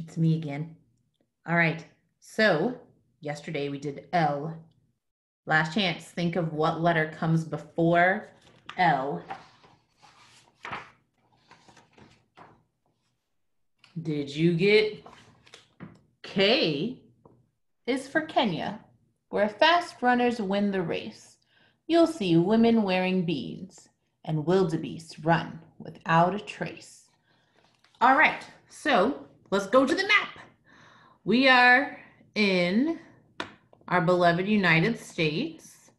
It's me again. All right. So yesterday we did L. Last chance. Think of what letter comes before L. Did you get K? Is for Kenya, where fast runners win the race. You'll see women wearing beads and wildebeest run without a trace. All right. So let's go to the map. We are in our beloved United States,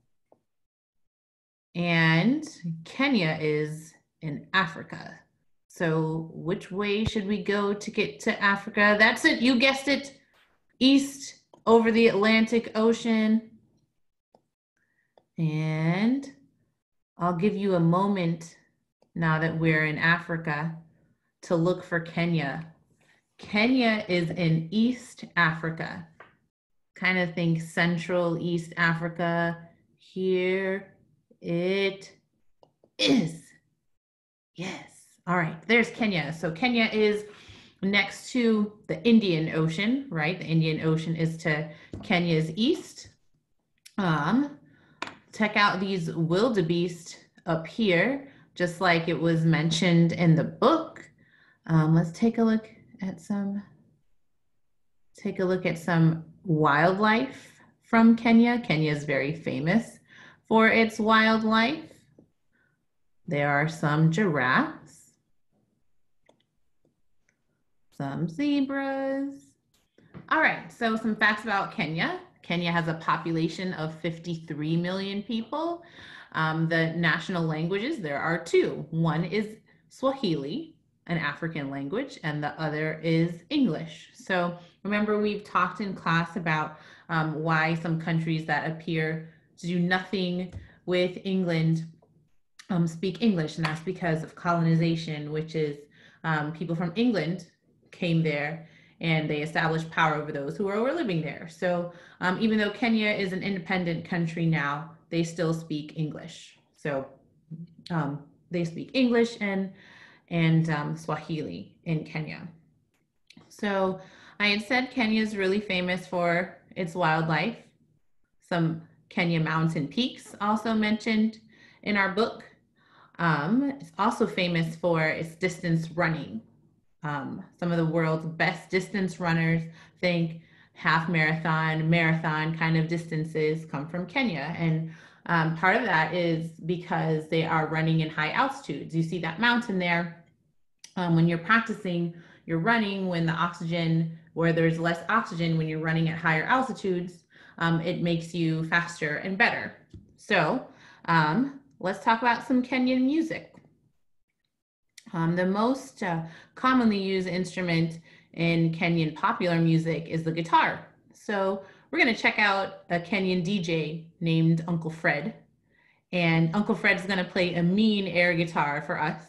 and Kenya is in Africa. So which way should we go to get to Africa? That's it. You guessed it. East over the Atlantic Ocean. And I'll give you a moment now that we're in Africa to look for Kenya. Kenya is in East Africa. Kind of think Central East Africa. Here it is. Yes. All right, there's Kenya. So Kenya is next to the Indian Ocean, right? The Indian Ocean is to Kenya's east. Check out these wildebeest up here, just like it was mentioned in the book. Let's take a look at some wildlife from Kenya. Kenya is very famous for its wildlife. There are some giraffes, some zebras. All right, so some facts about Kenya. Kenya has a population of 53 million people. The national languages, there are two. One is Swahili, an African language, and the other is English. So remember, we've talked in class about why some countries that appear to do nothing with England speak English, and that's because of colonization, which is people from England came there and they established power over those who were living there. So even though Kenya is an independent country now, they still speak English. So they speak English and Swahili in Kenya. So I had said Kenya is really famous for its wildlife. Some Kenya mountain peaks also mentioned in our book. It's also famous for its distance running. Some of the world's best distance runners, think half marathon kind of distances, come from Kenya. And part of that is because they are running in high altitudes. You see that mountain there. When you're practicing, you're running when where there's less oxygen, when you're running at higher altitudes, it makes you faster and better. So let's talk about some Kenyan music. The most commonly used instrument in Kenyan popular music is the guitar. So we're going to check out a Kenyan DJ named Uncle Fred. And Uncle Fred's going to play a mean air guitar for us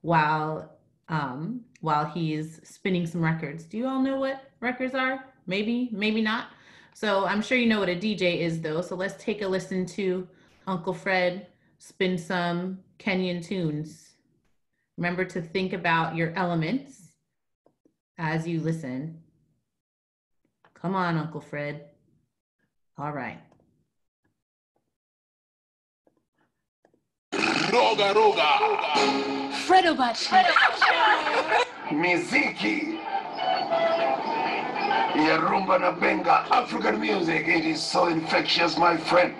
while he's spinning some records. Do you all know what records are? Maybe, maybe not. So I'm sure you know what a DJ is, though. So let's take a listen to Uncle Fred spin some Kenyan tunes. Remember to think about your elements as you listen. Come on, Uncle Fred. All right. Roga, roga. Fredo Bachi. Miziki. Ya rumba na benga. African music. It is so infectious, my friend.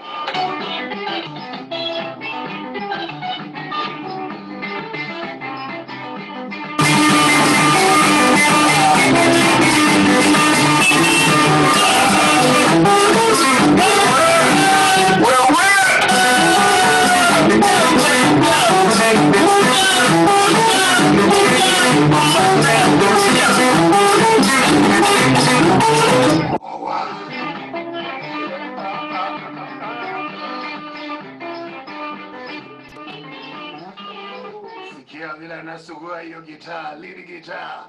Nasugua hiyo gitaa, lead guitar.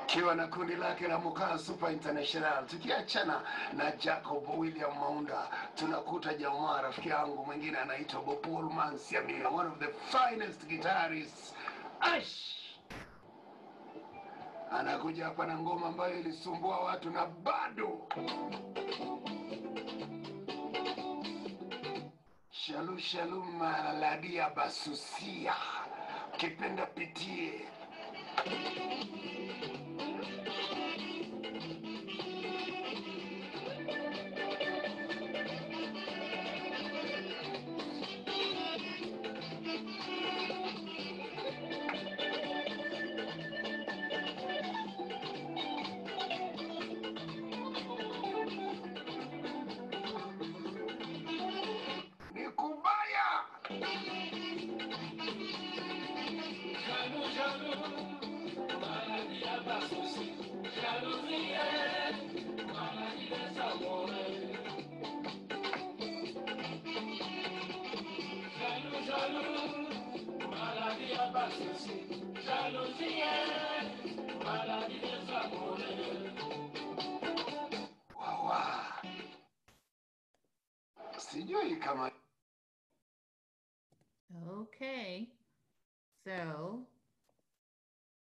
Kiwa na kundi lake la Mukaa Super International. Tukiachana na Jacob William Maunda, tunakuta jamaa rafiki yangu mwingine anaitwa Paul Mansiamia, one of the finest guitarists. Ash! anakuja hapa na ngoma ambayo ilisumbua watu na bado. Shalom shalom maladia basusia, kipenda pitie. Sijui kama. Okay, so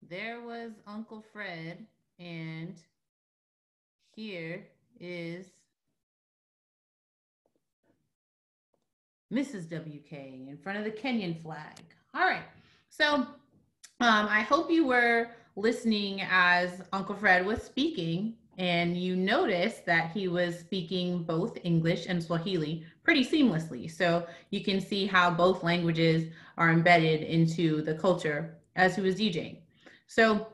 there was Uncle Fred, and here is Mrs. WK in front of the Kenyan flag. All right, so I hope you were listening as Uncle Fred was speaking, and you noticed that he was speaking both English and Swahili pretty seamlessly. So you can see how both languages are embedded into the culture as he was DJing. So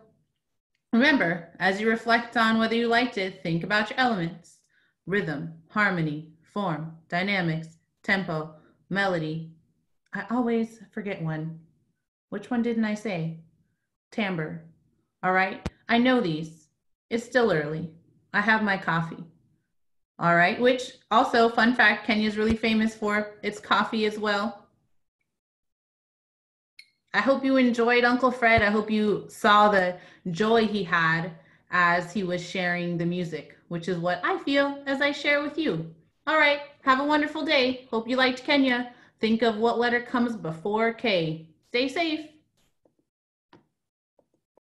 remember, as you reflect on whether you liked it, think about your elements: rhythm, harmony, form, dynamics, tempo, melody. I always forget one. Which one didn't I say? Timbre. All right, I know these. It's still early. I have my coffee. All right, which also, fun fact, Kenya is really famous for its coffee as well. I hope you enjoyed Uncle Fred. I hope you saw the joy he had as he was sharing the music, which is what I feel as I share with you. All right, have a wonderful day. Hope you liked Kenya. Think of what letter comes before K. Stay safe.